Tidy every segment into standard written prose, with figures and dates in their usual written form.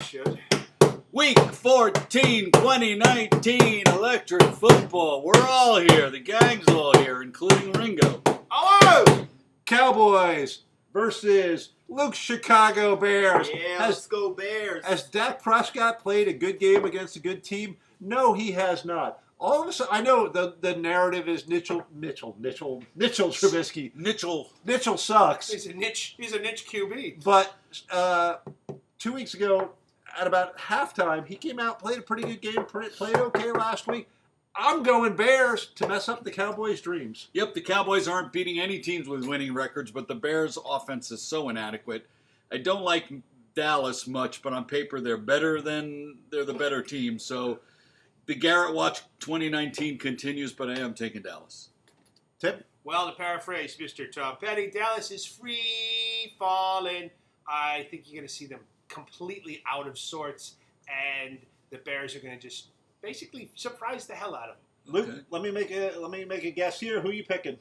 Should. Week 14, 2019, electric football. We're all here. The gang's all here, including Ringo. Hello! Cowboys versus Luke's Chicago Bears. Yeah, let's go Bears. Has Dak Prescott played a good game against a good team? No, he has not. All of a sudden, I know the narrative is Mitchell Trubisky. Mitchell sucks. He's a niche QB. But 2 weeks ago, at about halftime, he came out, played a pretty good game, played okay last week. I'm going Bears to mess up the Cowboys' dreams. Yep, the Cowboys aren't beating any teams with winning records, but the Bears' offense is so inadequate. I don't like Dallas much, but on paper they're the better team. So the Garrett Watch 2019 continues, but I am taking Dallas. Tip? Well, to paraphrase Mr. Tom Petty, Dallas is free falling. I think you're going to see them completely out of sorts, and the Bears are going to just basically surprise the hell out of them. Luke, Okay. let me make a guess here. Who are you picking?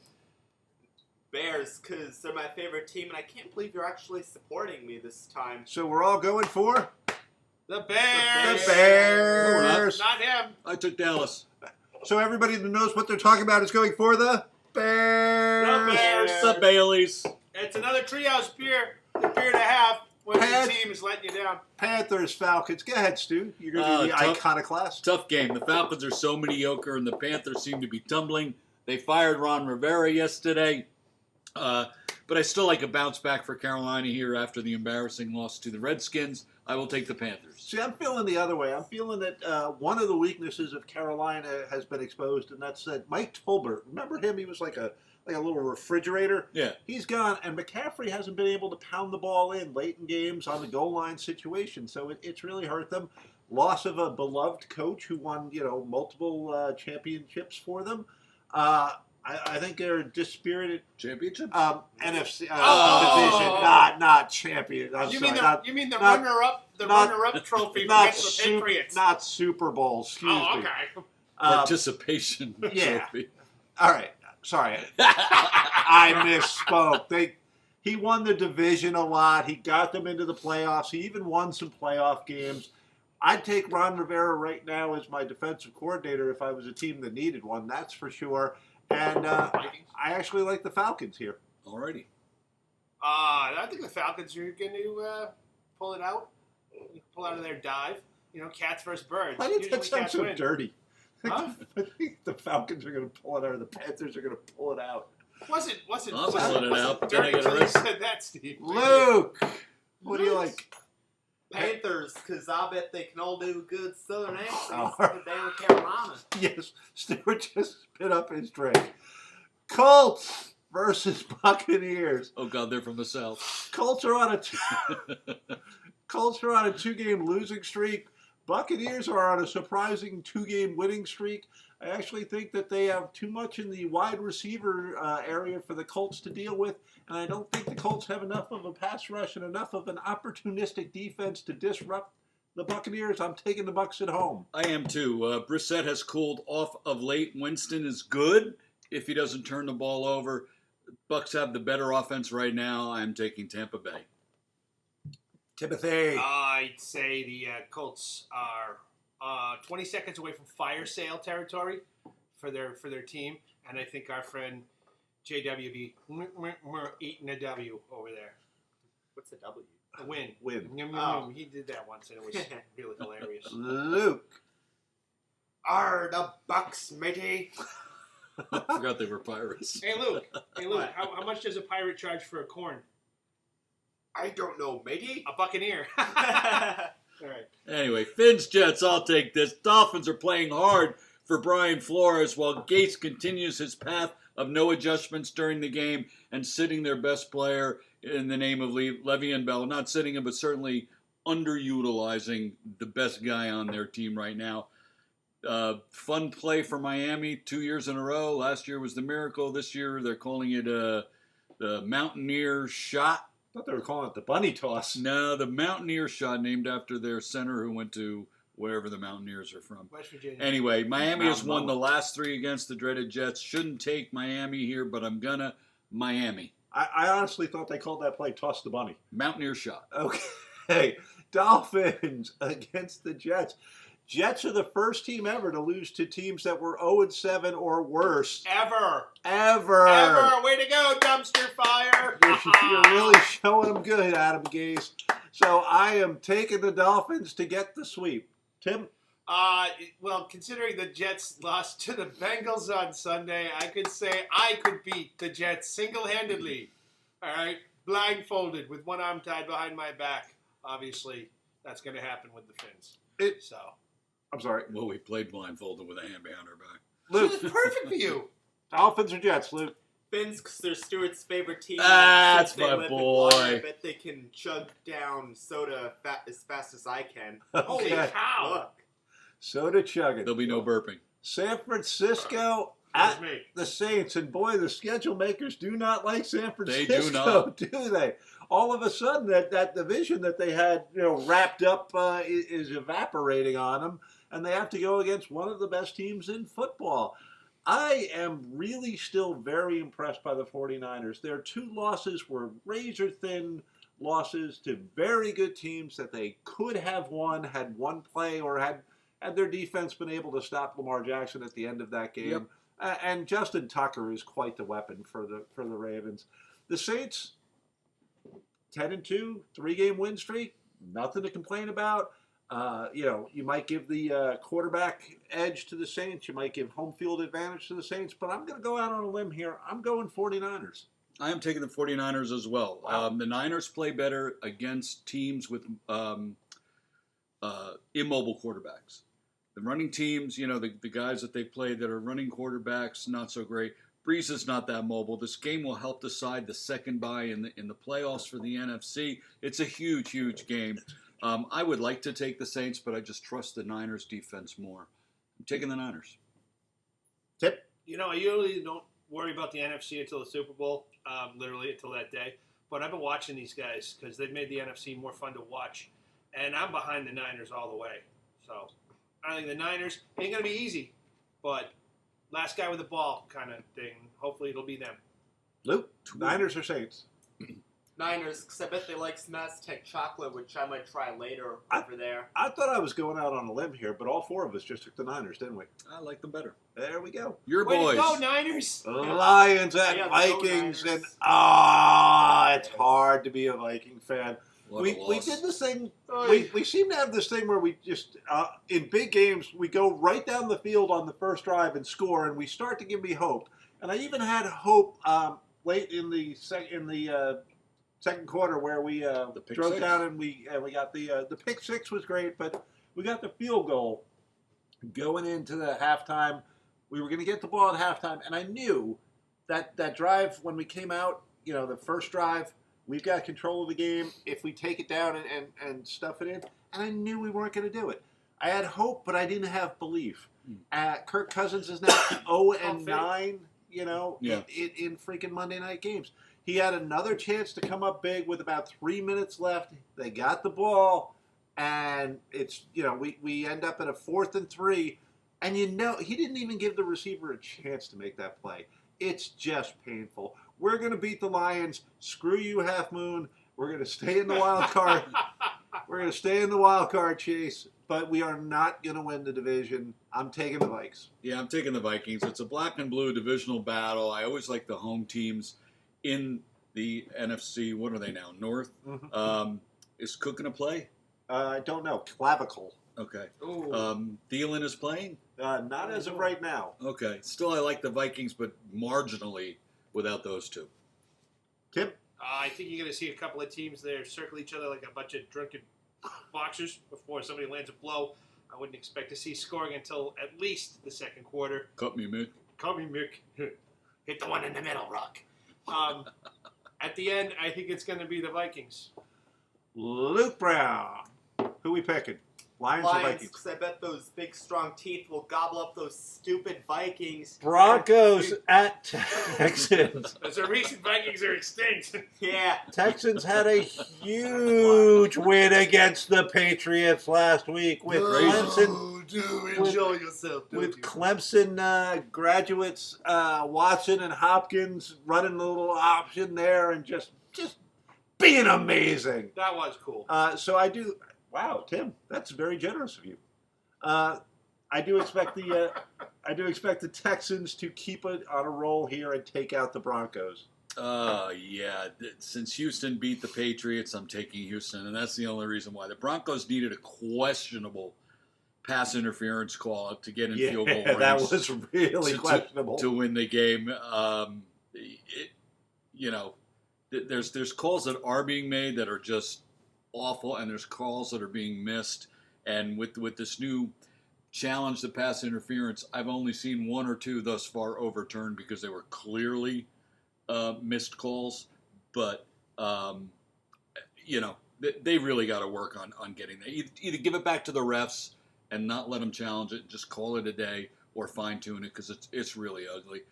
Bears, because they're my favorite team, and I can't believe you're actually supporting me this time. So we're all going for The Bears. the Bears. Not him. I took Dallas. So everybody that knows what they're talking about is going for the Bears. The Bears. The Baileys. It's another treehouse beer, the beer and a half, when Pat- your team is letting you down. Panthers, Falcons. Go ahead, Stu. You're going to be the tough- iconoclast. Tough game. The Falcons are so mediocre, and the Panthers seem to be tumbling. They fired Ron Rivera yesterday. But I still like a bounce back for Carolina here after the embarrassing loss to the Redskins. I will take the Panthers. See, I'm feeling the other way. I'm feeling that one of the weaknesses of Carolina has been exposed, and that's that Mike Tolbert. Remember him? He was like a little refrigerator. Yeah. He's gone, and McCaffrey hasn't been able to pound the ball in late in games on the goal line situation. So it's really hurt them. Loss of a beloved coach who won, multiple championships for them. I think they're dispirited. Championship? NFC division, not champion. You mean the runner-up trophy against the Patriots? Not Super Bowl. Excuse me. Okay. Participation yeah. trophy. All right. Sorry. I misspoke. He won the division a lot. He got them into the playoffs. He even won some playoff games. I'd take Ron Rivera right now as my defensive coordinator if I was a team that needed one. That's for sure. And I actually like the Falcons here. Alrighty. I think the Falcons are going to pull it out. Pull out of their dive. Cats versus birds. Why did that Usually sound cats so win. dirty? Huh? I think the Falcons are going to pull it out, or the Panthers are going to pull it out. Wasn't I'll pull it out, but then I dirty gotta till you rest. said that, Steve. Luke, what do you like? Panthers, because I bet they can all do good Southern accents Oh. down in Carolina. Yes, Stuart just spit up his drink. Colts versus Buccaneers. Oh, God, they're from the South. Colts are on a two-game losing streak. Buccaneers are on a surprising two-game winning streak. I actually think that they have too much in the wide receiver area for the Colts to deal with, and I don't think the Colts have enough of a pass rush and enough of an opportunistic defense to disrupt the Buccaneers. I'm taking the Bucs at home. I am too. Brissett has cooled off of late. Winston is good if he doesn't turn the ball over. Bucs have the better offense right now. I'm taking Tampa Bay. Timothy. I'd say the Colts are 20 seconds away from fire sale territory for their team, and I think our friend JW be eating a W over there. What's the W? A win. Win. Oh. He did that once, and it was really hilarious. Luke. Are the Bucks, matey? I forgot they were Pirates. Hey Luke, how much does a pirate charge for a corn? I don't know, matey. A Buccaneer. All right. Anyway, Fins Jets, I'll take this. Dolphins are playing hard for Brian Flores while Gates continues his path of no adjustments during the game and sitting their best player in the name of Le'Veon Bell. Not sitting him, but certainly underutilizing the best guy on their team right now. Fun play for Miami 2 years in a row. Last year was the Miracle. This year they're calling it the Mountaineer Shot. I thought they were calling it the bunny toss. No, the Mountaineer Shot, named after their center who went to wherever the Mountaineers are from. West Virginia. Anyway, Miami has Mountain won the Mama. last three against the dreaded Jets. Shouldn't take Miami here, but I'm gonna Miami. I honestly thought they called that play toss the bunny. Mountaineer Shot. Okay. Dolphins against the Jets. Jets are the first team ever to lose to teams that were 0-7 or worse. Ever. Way to go, dumpster fire. You're really showing them good, Adam Gase. So I am taking the Dolphins to get the sweep. Tim? Well, considering the Jets lost to the Bengals on Sunday, I could say I could beat the Jets single-handedly. All right? Blindfolded with one arm tied behind my back. Obviously, that's going to happen with the Finns. I'm sorry. Well, we played blindfolded with a hand behind our back. Luke. So it's perfect for you. Dolphins or Jets, Luke? Finns, because they're Stewart's favorite team. That's Since they my live in boy. water, I bet they can chug down soda as fast as I can. Holy cow. Look. Soda chugging. There'll be no burping. San Francisco at the Saints. And boy, the schedule makers do not like San Francisco, They do not. do they? All of a sudden, that division that they had wrapped up is evaporating on them, and they have to go against one of the best teams in football. I am really still very impressed by the 49ers. Their 2 losses were razor-thin losses to very good teams that they could have won had one play or had their defense been able to stop Lamar Jackson at the end of that game. Yep. And Justin Tucker is quite the weapon for the Ravens. The Saints, 10-2, 3-game win streak, nothing to complain about. You might give the quarterback edge to the Saints. You might give home field advantage to the Saints. But I'm going to go out on a limb here. I'm going 49ers. I am taking the 49ers as well. Wow. The Niners play better against teams with immobile quarterbacks. The running teams, the guys that they play that are running quarterbacks, not so great. Breeze is not that mobile. This game will help decide the second bye in the playoffs for the NFC. It's a huge, huge game. I would like to take the Saints, but I just trust the Niners defense more. I'm taking the Niners. Tip? I usually don't worry about the NFC until the Super Bowl, literally until that day. But I've been watching these guys because they've made the NFC more fun to watch. And I'm behind the Niners all the way. So I think the Niners ain't going to be easy, but last guy with the ball kind of thing. Hopefully it'll be them. Luke, Niners or Saints? Niners, because I bet they like some Aztec chocolate, which I might try later over there. I thought I was going out on a limb here, but all 4 of us just took the Niners, didn't we? I like them better. There we go. Your Way boys. to go, Niners! Lions at Yeah, Vikings, go and Niners. it's hard to be a Viking fan. We did this thing. We seem to have this thing where we just in big games we go right down the field on the first drive and score, and we start to give me hope. And I even had hope late in the second quarter where we drove down and we got the pick six was great, but we got the field goal going into the halftime. We were going to get the ball at halftime, and I knew that drive when we came out, the first drive. We've got control of the game if we take it down and stuff it in. And I knew we weren't going to do it. I had hope, but I didn't have belief. Kirk Cousins is now 0-9, in freaking Monday night games. He had another chance to come up big with about 3 minutes left. They got the ball, and it's, we end up at a 4th and 3. And he didn't even give the receiver a chance to make that play. It's just painful. We're going to beat the Lions. Screw you, Half Moon. We're going to stay in the wild card. We're going to stay in the wild card chase, but we are not going to win the division. I'm taking the Vikes. Yeah, I'm taking the Vikings. It's a black and blue divisional battle. I always like the home teams in the NFC. What are they now? North? Mm-hmm. Is Cook going to play? I don't know. Clavicle. Okay. Thielen is playing? Not as of right now. Okay. Still, I like the Vikings, but marginally without those 2. Tim? I think you're going to see a couple of teams there circle each other like a bunch of drunken boxers before somebody lands a blow. I wouldn't expect to see scoring until at least the second quarter. Cut me, Mick. Cut me, Mick. Hit the one in the middle, Rock. At the end, I think it's going to be the Vikings. Luke Brown. Who we picking? Lions or Vikings? Because I bet those big, strong teeth will gobble up those stupid Vikings. Broncos at Texans. As a recent Vikings are extinct. Yeah. Texans had a huge win against the Patriots last week with Clemson. Enjoy yourself. With Clemson graduates, Watson and Hopkins running a little option there and just being amazing. That was cool. So I do. Wow, Tim, that's very generous of you. I do expect the Texans to keep it on a roll here and take out the Broncos. Yeah. Since Houston beat the Patriots, I'm taking Houston, and that's the only reason why. The Broncos needed a questionable pass interference call to get in field goal range. That was really questionable to win the game. There's calls that are being made that are just awful, and there's calls that are being missed. And with this new challenge to pass interference, I've only seen one or two thus far overturned because they were clearly missed calls. But they really got to work on getting that. Either give it back to the refs and not let them challenge it, just call it a day, or fine tune it because it's really ugly.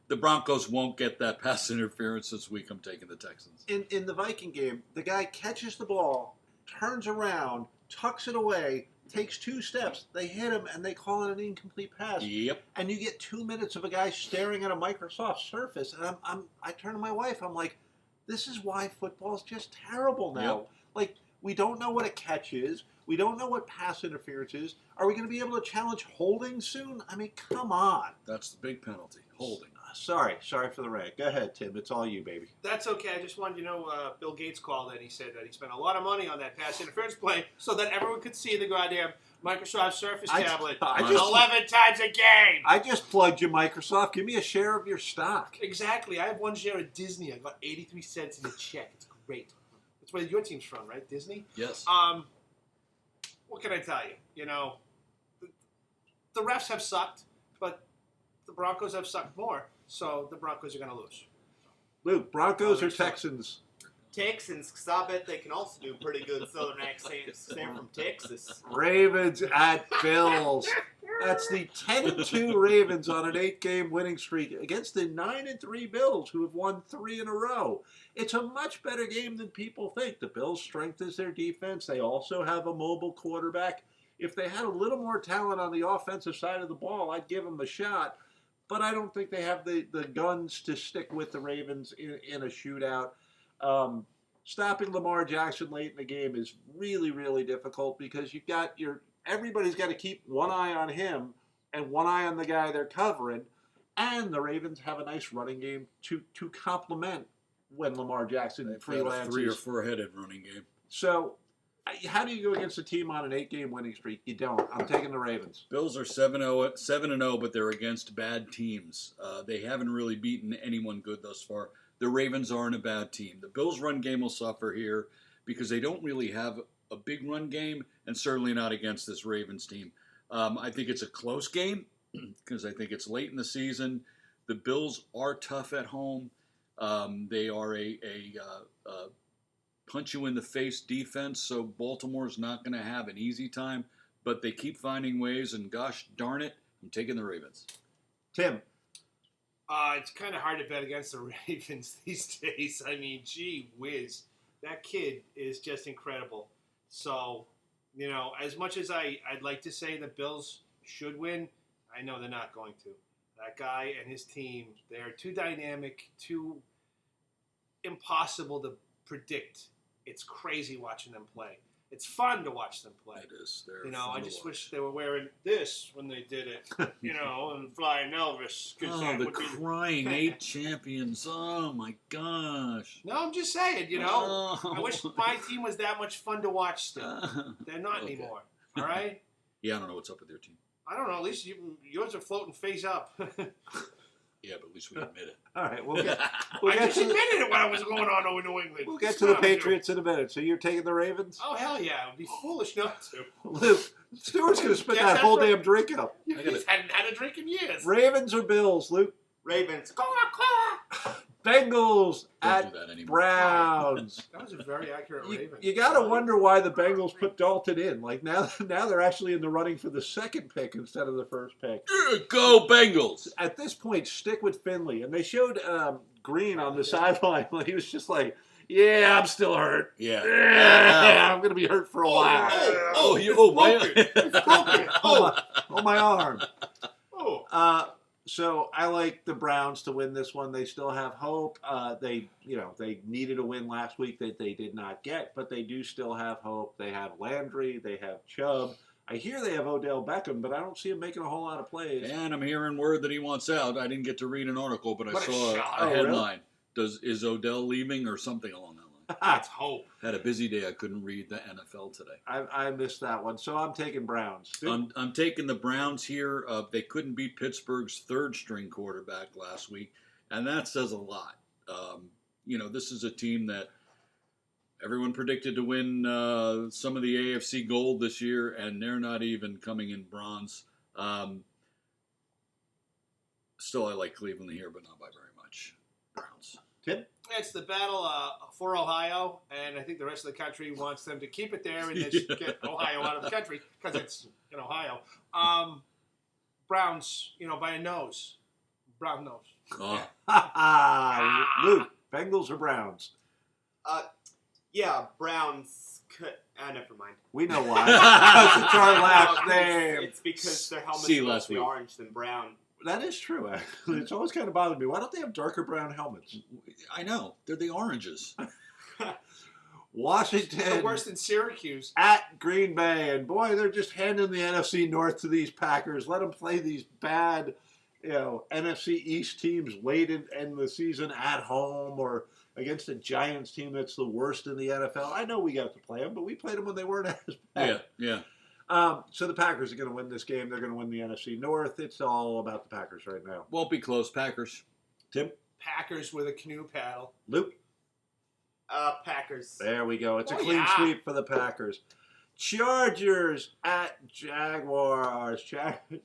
The Broncos won't get that pass interference this week. I'm taking the Texans. In the Viking game, the guy catches the ball, turns around, tucks it away, takes 2 steps. They hit him, and they call it an incomplete pass. Yep. And you get 2 minutes of a guy staring at a Microsoft Surface, and I turn to my wife. I'm like, this is why football's just terrible now. Yep. Like, we don't know what a catch is. We don't know what pass interference is. Are we going to be able to challenge holding soon? I mean, come on. That's the big penalty, holding. Sorry for the rant. Go ahead, Tim. It's all you, baby. That's okay. I just wanted you to know Bill Gates called and he said that he spent a lot of money on that pass interference play so that everyone could see the goddamn Microsoft Surface tablet 11 times a game. I just plugged you, Microsoft. Give me a share of your stock. Exactly. I have 1 share of Disney. I got 83 cents in a check. It's great. That's where your team's from, right? Disney? Yes. What can I tell you? You know, the refs have sucked, but the Broncos have sucked more. So the Broncos are going to lose. Luke, Broncos or Texans? Texans, because I bet they can also do pretty good Southern accents. They're from Texas. Ravens at Bills. That's the 10-2 Ravens on an 8-game winning streak against the 9-3 Bills, who have won 3 in a row. It's a much better game than people think. The Bills' strength is their defense. They also have a mobile quarterback. If they had a little more talent on the offensive side of the ball, I'd give them a shot. But I don't think they have the guns to stick with the Ravens in a shootout. Stopping Lamar Jackson late in the game is really, really difficult because everybody's got to keep one eye on him and one eye on the guy they're covering. And the Ravens have a nice running game to complement when Lamar Jackson freelances. A 3 or 4 headed running game. So how do you go against a team on an 8-game winning streak? You don't. I'm taking the Ravens. Bills are 7-0, but they're against bad teams. They haven't really beaten anyone good thus far. The Ravens aren't a bad team. The Bills' run game will suffer here because they don't really have a big run game, and certainly not against this Ravens team. I think it's a close game because I think it's late in the season. The Bills are tough at home. They are a punch-you-in-the-face defense, so Baltimore's not going to have an easy time, but they keep finding ways, and gosh darn it, I'm taking the Ravens. Tim? It's kind of hard to bet against the Ravens these days. I mean, gee whiz. That kid is just incredible. So, as much as I'd like to say the Bills should win, I know they're not going to. That guy and his team, they're too dynamic, too impossible to predict. It's crazy watching them play. It's fun to watch them play. It is. I just wish they were wearing this when they did it, and flying Elvis. The crying 8 champions. Oh, my gosh. No, I'm just saying, I wish my team was that much fun to watch still. They're not anymore. All right? Yeah, I don't know what's up with your team. I don't know. At least yours are floating face up. Yeah, but at least we admit it. All right, I just admitted it when I was going on over New England. We'll get to the Patriots in a minute. So you're taking the Ravens? Oh, hell yeah. It would be foolish not to. Luke, Stuart's going to spit that whole damn drink out. He hadn't had a drink in years. Ravens or Bills, Luke? Ravens. Bengals at Browns. That was a very accurate Raven. You got to wonder why the Bengals put Dalton in. Like now they're actually in the running for the second pick instead of the first pick. Go Bengals! At this point, stick with Finley. And they showed Green on the sideline. He was just like, yeah, I'm still hurt. Yeah. I'm going to be hurt for a while. My my arm. So I like the Browns to win this one. They still have hope. They needed a win last week that they did not get, but they do still have hope. They have Landry. They have Chubb. I hear they have Odell Beckham, but I don't see him making a whole lot of plays. And I'm hearing word that he wants out. I didn't get to read an article, but I What a saw shock. a Oh, headline. Is Odell leaving or something along that line? That's hope. Had a busy day. I couldn't read the NFL today. I missed that one, so I'm taking Browns. I'm taking the Browns here. They couldn't beat Pittsburgh's third-string quarterback last week, and that says a lot. This is a team that everyone predicted to win some of the AFC gold this year, and they're not even coming in bronze. Still, I like Cleveland here, but not by very much. Browns. Tim? It's the battle for Ohio, and I think the rest of the country wants them to keep it there and just get Ohio out of the country because it's in Ohio. Browns, by a nose. Brown nose. Oh, Luke, Bengals or Browns? Yeah, Browns. Never mind. We know why. Because it's our last No, name. It's because their helmets See are last mostly week. orange than brown. That is true, actually. It's always kind of bothered me. Why don't they have darker brown helmets? I know. They're the oranges. Washington The worse than Syracuse. at Green Bay. And boy, they're just handing the NFC North to these Packers. Let them play these bad, NFC East teams late in the season at home or against a Giants team that's the worst in the NFL. I know we got to play them, but we played them when they weren't as bad. Yeah. So the Packers are going to win this game. They're going to win the NFC North. It's all about the Packers right now. Won't be close. Packers. Tim? Packers with a canoe paddle. Luke? Packers. There we go. It's a Oh, clean yeah. sweep for the Packers. Chargers at Jaguars.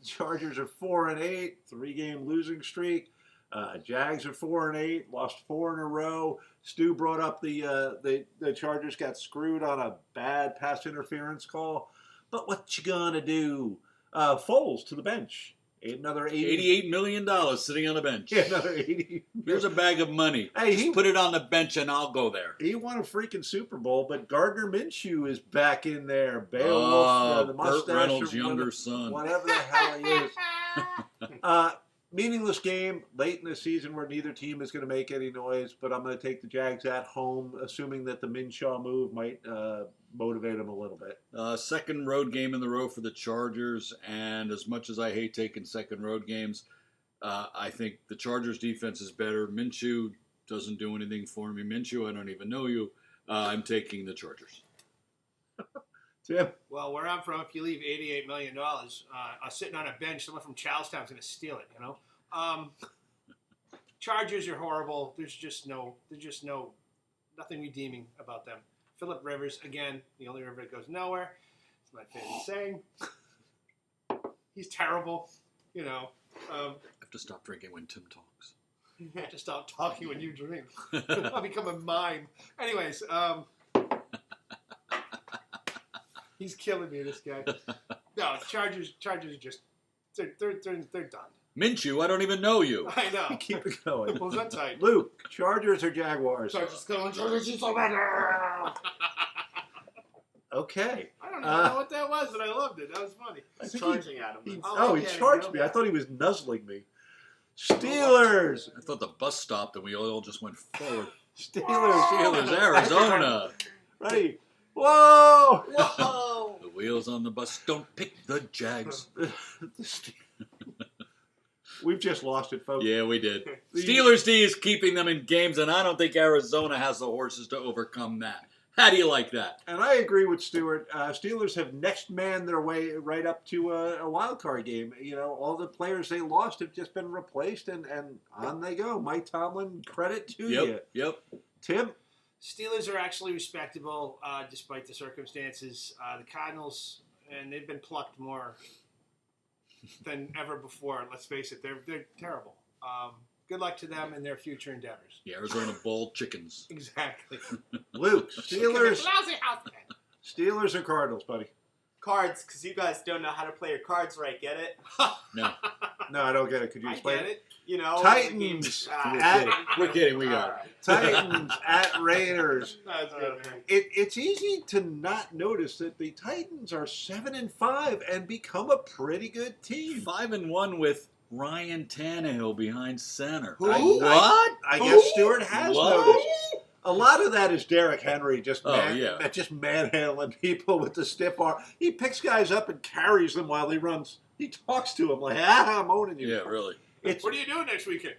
Chargers are 4-8, 3-game losing streak. Jags are 4-8, lost 4 in a row. Stu brought up the Chargers got screwed on a bad pass interference call. But what you gonna do? Foles to the bench. Another $88 million sitting on the bench. Yeah, another 80. Here's a bag of money. Hey, Just put it on the bench and I'll go there. He won a freaking Super Bowl, but Gardner Minshew is back in there. Beowulf, the Burt mustache, Reynolds' or younger whatever, son. whatever the hell he is. Meaningless game late in the season where neither team is going to make any noise, but I'm going to take the Jags at home, assuming that the Minshew move might motivate them a little bit. Second road game in the row for the Chargers, and as much as I hate taking second road games, I think the Chargers' defense is better. Minshew doesn't do anything for me. Minshew, I don't even know you. I'm taking the Chargers. Tim? Well, where I'm from, if you leave $88 million sitting on a bench, someone from Charlestown's going to steal it, Chargers are horrible. There's nothing redeeming about them. Phillip Rivers, again, the only river that goes nowhere. It's my favorite saying. He's terrible, I have to stop drinking when Tim talks. Just stop talking when you drink. I'll become a mime. Anyways, he's killing me, this guy. No, Chargers are just they're done. Minshew, I don't even know you. I know. Keep it going. Pulls that tight. Luke, Chargers or Jaguars? Chargers are so better. Okay. I don't know what that was, but I loved it. That was funny. I think Charging at him. he okay, charged me. I thought he was nuzzling me. Steelers. I thought the bus stopped and we all just went forward. Steelers. Arizona. Ready. Whoa. Whoa! The wheels on the bus don't pick the Jags. We've just lost it, folks. Yeah, we did. Steelers D is keeping them in games, and I don't think Arizona has the horses to overcome that. How do you like that? And I agree with Stewart. Steelers have next man their way right up to a wild card game. All the players they lost have just been replaced, and on they go. Mike Tomlin, credit to you. Yep. Tim? Steelers are actually respectable despite the circumstances. The Cardinals, and they've been plucked more than ever before. Let's face it, they're terrible. Good luck to them in their future endeavors. The Arizona Bowl chickens. Exactly. Luke, Steelers. Lousy house man. Steelers or Cardinals, buddy? Cards, because you guys don't know how to play your cards right. Get it? No. No, I don't get it. Could you I explain get it. Titans. We're kidding. We got it. Titans at Raiders. That's good, man. It's easy to not notice that the Titans are 7-5 and become a pretty good team. 5-1 with Ryan Tannehill behind center. Who? I guess Stewart has What? noticed. A lot of that is Derrick Henry just yeah. just manhandling people with the stiff arm. He picks guys up and carries them while he runs. He talks to them like, I'm owning you. Yeah, really. It's What are you doing next weekend?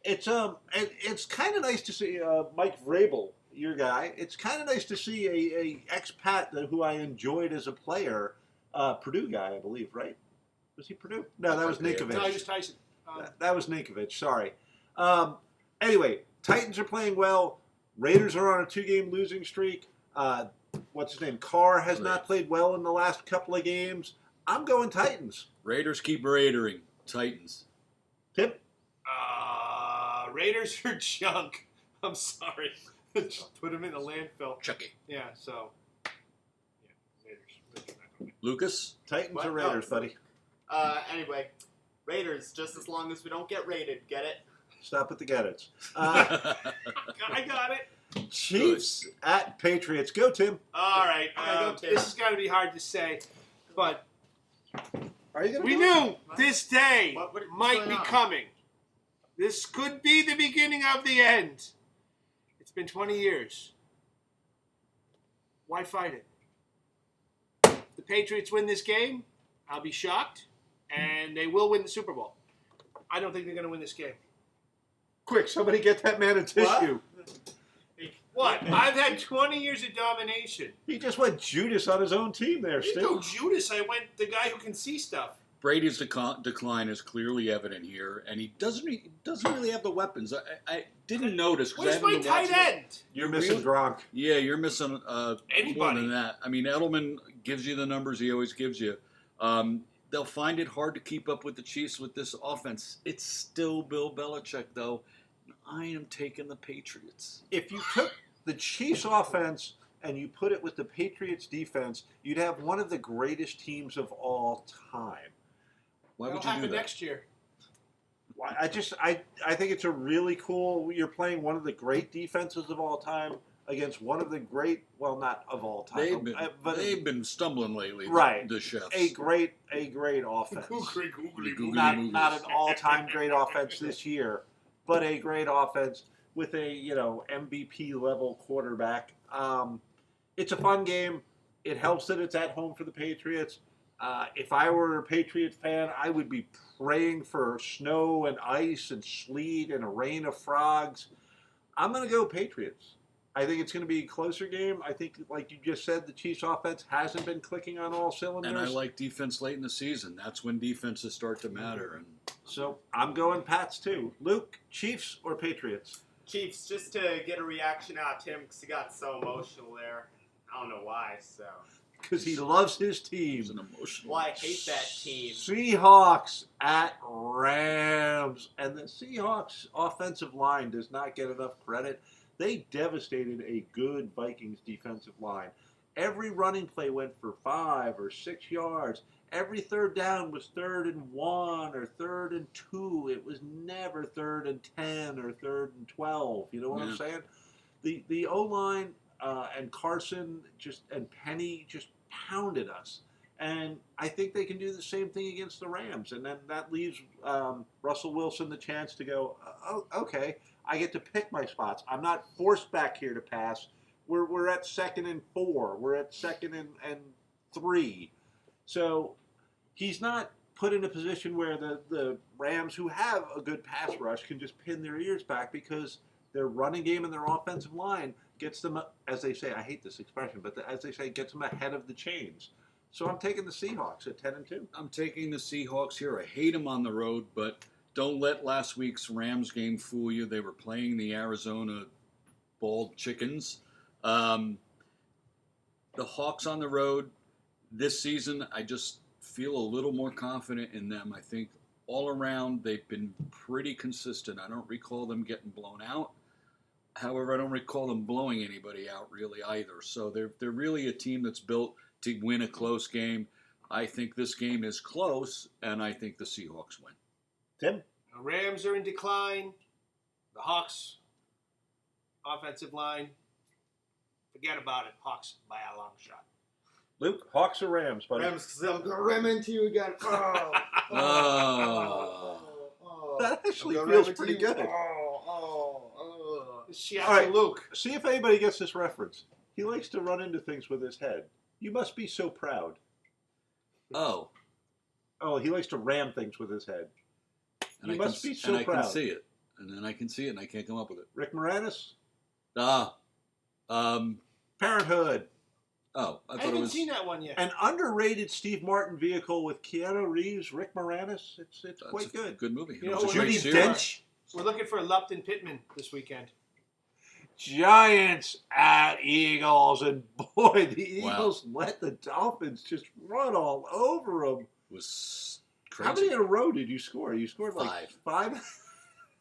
it's kind of nice to see Mike Vrabel, your guy. It's kind of nice to see a expat who I enjoyed as a player, Purdue guy, I believe, right? Was he Purdue? No, that was Ninkovich. No, just Tyson. That was Ninkovich. Sorry. Anyway, Titans are playing well. Raiders are on a 2-game losing streak. What's his name? Carr has not played well in the last couple of games. I'm going Titans. Raiders keep raidering. Titans. Tip? Raiders are junk. I'm sorry. Just put them in the landfill. Chucky. Yeah, so. Yeah, Raiders. Lucas? Titans What? or Raiders, buddy? Anyway, Raiders, just as long as we don't get raided. Get it? Stop with the get-its. I got it. Chiefs at Patriots. Go, Tim. All right. Go, Tim. This is going to be hard to say, but Are you we knew this day What's might going be on? coming. This could be the beginning of the end. It's been 20 years. Why fight it? If the Patriots win this game, I'll be shocked, and they will win the Super Bowl. I don't think they're going to win this game. Quick, somebody get that man a tissue. What? I've had 20 years of domination. He just went Judas on his own team there, I didn't Steve. go Judas. I went the guy who can see stuff. Brady's decline is clearly evident here, and he doesn't really have the weapons. I didn't notice. 'Cause I Where's haven't my been tight watching it. end? You're missing Gronk. Yeah, you're missing more Anybody. than that. I mean, Edelman gives you the numbers he always gives you. They'll find it hard to keep up with the Chiefs with this offense. It's still Bill Belichick, though. I am taking the Patriots. If you took the Chiefs offense and you put it with the Patriots defense, you'd have one of the greatest teams of all time. Why That'll would you do happen that? next year. I think it's a really cool. You're playing one of the great defenses of all time against one of the great, well, not of all time, They've been stumbling lately. Right. The chefs. a great offense. Googly, googly, googly. Not an all-time great offense this year, but a great offense with a MVP level quarterback. It's a fun game. It helps that it's at home for the Patriots. If I were a Patriot fan, I would be praying for snow and ice and sleet and a rain of frogs. I'm going to go Patriots. I think it's going to be a closer game. I think, like you just said, the Chiefs' offense hasn't been clicking on all cylinders. And I like defense late in the season. That's when defenses start to matter. And So I'm going Pats too. Luke, Chiefs or Patriots? Chiefs, just to get a reaction out of Tim, because he got so emotional there. I don't know why, so. Because he loves his team. it's an emotional. Well, I hate that team. Seahawks at Rams. And the Seahawks offensive line does not get enough credit. They devastated a good Vikings defensive line. Every running play went for 5 or 6 yards. Every third down was 3rd and 1 or 3rd and 2. It was never 3rd and 10 or 3rd and 12. You know what I'm saying? The O-line and Carson and Penny just pounded us. And I think they can do the same thing against the Rams. And then that leaves Russell Wilson the chance to go, oh, okay, I get to pick my spots. I'm not forced back here to pass. We're at 2nd and 4. We're at 2nd and 3. So he's not put in a position where the Rams, who have a good pass rush, can just pin their ears back because their running game and their offensive line gets them, as they say, I hate this expression, but as they say, gets them ahead of the chains. So I'm taking the Seahawks at 10-2. I'm taking the Seahawks here. I hate them on the road, but don't let last week's Rams game fool you. They were playing the Arizona Bald Chickens. The Hawks on the road this season, I just feel a little more confident in them. I think all around they've been pretty consistent. I don't recall them getting blown out. However, I don't recall them blowing anybody out really either. So they're really a team that's built to win a close game. I think this game is close, and I think the Seahawks win. Tim? The Rams are in decline. The Hawks, offensive line, forget about it. Hawks by a long shot. Luke, Hawks or Rams, buddy? Rams, because I'm going to ram into you again. Oh. Oh. That actually I'm going feels right pretty to you. good. She All right. Luke. See if anybody gets this reference. He likes to run into things with his head. You must be so proud. Oh, Oh, he likes to ram things with his head. and You I must can, be so and I proud. can see it, and then I can see it, and I can't come up with it. Rick Moranis? Parenthood. Oh, I I thought it haven't was. seen that one yet. An underrated Steve Martin vehicle with Keanu Reeves, Rick Moranis. It's That's quite a good. good movie. You It know, was a great Judi series. Dench. We're looking for Lupton Pittman this weekend. Giants at Eagles, and boy, the Wow. Eagles let the Dolphins just run all over them. It was crazy. How many in a row did you score? You scored like five.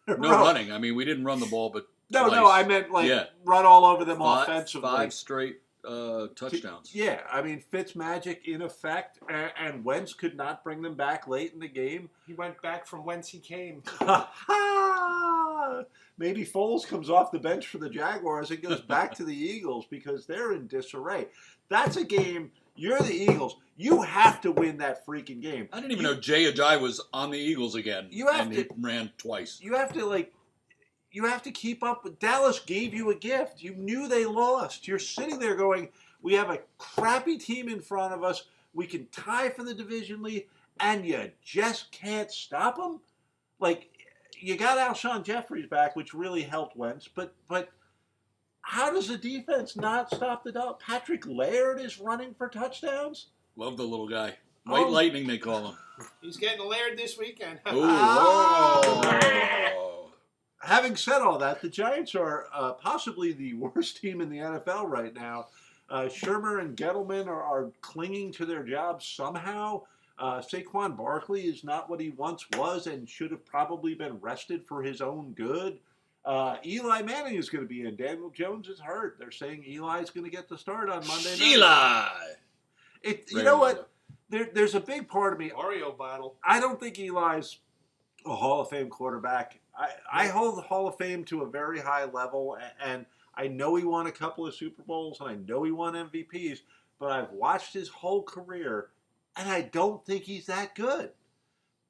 in a No row. running. I mean, we didn't run the ball, but No, twice. I meant like Yeah. run all over them five, offensively. 5 straight touchdowns. Yeah, I mean Fitzmagic in effect, and Wentz could not bring them back late in the game. He went back from whence he came. Maybe Foles comes off the bench for the Jaguars and goes back to the Eagles because they're in disarray. That's a game. You're the Eagles. You have to win that freaking game. I didn't even know Jay Ajayi was on the Eagles again. You have and to- he ran twice. You have to keep up with Dallas gave you a gift. You knew they lost. You're sitting there going, we have a crappy team in front of us. We can tie for the division lead, and you just can't stop them. Like, you got Alshon Jeffries back, which really helped Wentz, but how does the defense not stop the dog? Patrick Laird is running for touchdowns. Love the little guy. White Oh. Lightning, they call him. He's getting layered this weekend. Ooh, Ah. whoa. Having said all that, the Giants are possibly the worst team in the NFL right now. Shermer and Gettleman are clinging to their jobs somehow. Saquon Barkley is not what he once was and should have probably been rested for his own good. Eli Manning is going to be in. Daniel Jones is hurt. They're saying Eli's going to get the start on Monday night. Sheila. You know what? There's a big part of me. Oreo bottle. I don't think Eli's a Hall of Fame quarterback. I hold the Hall of Fame to a very high level, and I know he won a couple of Super Bowls, and I know he won MVPs, but I've watched his whole career, and I don't think he's that good.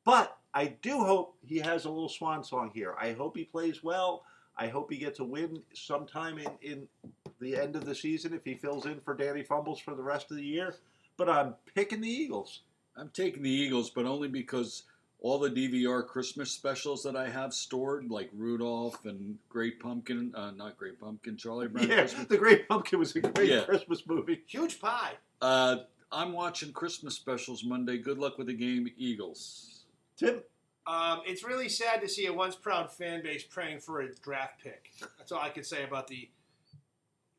But I do hope he has a little swan song here. I hope he plays well. I hope he gets a win sometime in the end of the season if he fills in for Danny Fumbles for the rest of the year. But I'm picking the Eagles. I'm taking the Eagles, but only because all the DVR Christmas specials that I have stored, like Rudolph and Great Pumpkin, not Great Pumpkin, Charlie Brown Yeah, Christmas. The Great Pumpkin was a great Yeah. Christmas movie. Huge pie. I'm watching Christmas specials Monday. Good luck with the game, Eagles. Tim? It's really sad to see a once proud fan base praying for a draft pick. That's all I can say about the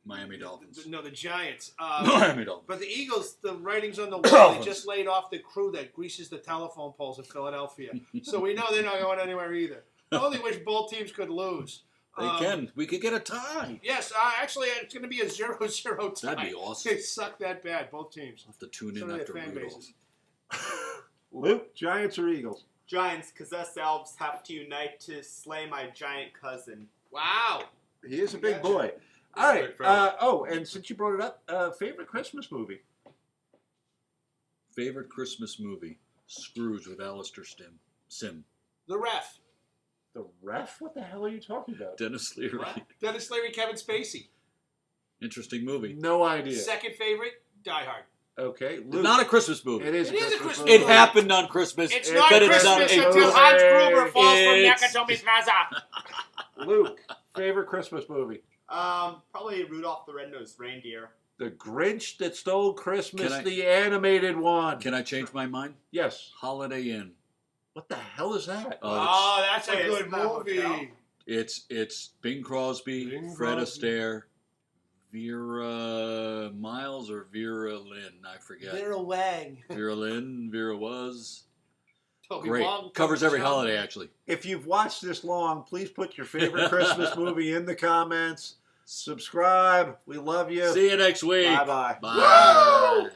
Miami Dolphins. the Giants. Miami Dolphins. But the Eagles, the writing's on the wall. Dolphins. They just laid off the crew that greases the telephone poles in Philadelphia. So we know they're not going anywhere either. I only wish both teams could lose. They can. We could get a tie. Yes, actually, it's going to be a 0-0 tie. That'd be awesome. They suck that bad, both teams. I'll have to tune So in do their after fan Rudolph. bases. Luke, Giants or Eagles? Giants, because us elves have to unite to slay my giant cousin. Wow. He is a big Gotcha. boy. He's All a right. big fella. And since you brought it up, favorite Christmas movie? Favorite Christmas movie? Scrooge with Alistair Sim. The Ref. The Ref? What the hell are you talking about? Dennis Leary. What? Dennis Leary, Kevin Spacey. Interesting movie. No idea. Second favorite, Die Hard. Okay. Luke. Not a Christmas movie. It is It is a Christmas Christmas movie. It happened on Christmas. It's It- not but it's Christmas not a until movie. Hans Gruber falls It's- from Nakatomi Plaza. Luke, favorite Christmas movie? Probably Rudolph the Red-Nosed Reindeer. The Grinch That Stole Christmas, Can I- the animated one. Can I change my mind? Yes. Holiday Inn. What the hell is that? Oh, that's a Wait, good isn't that movie. hotel? It's Bing Crosby, Bing Fred Crosby. Astaire, Vera Miles or Vera Lynn. I forget. Vera Wang. Vera Lynn. Vera was. Toby Great. Wong, Covers every John. holiday, actually. If you've watched this long, please put your favorite Christmas movie in the comments. Subscribe. We love you. See you next week. Bye-bye. Bye.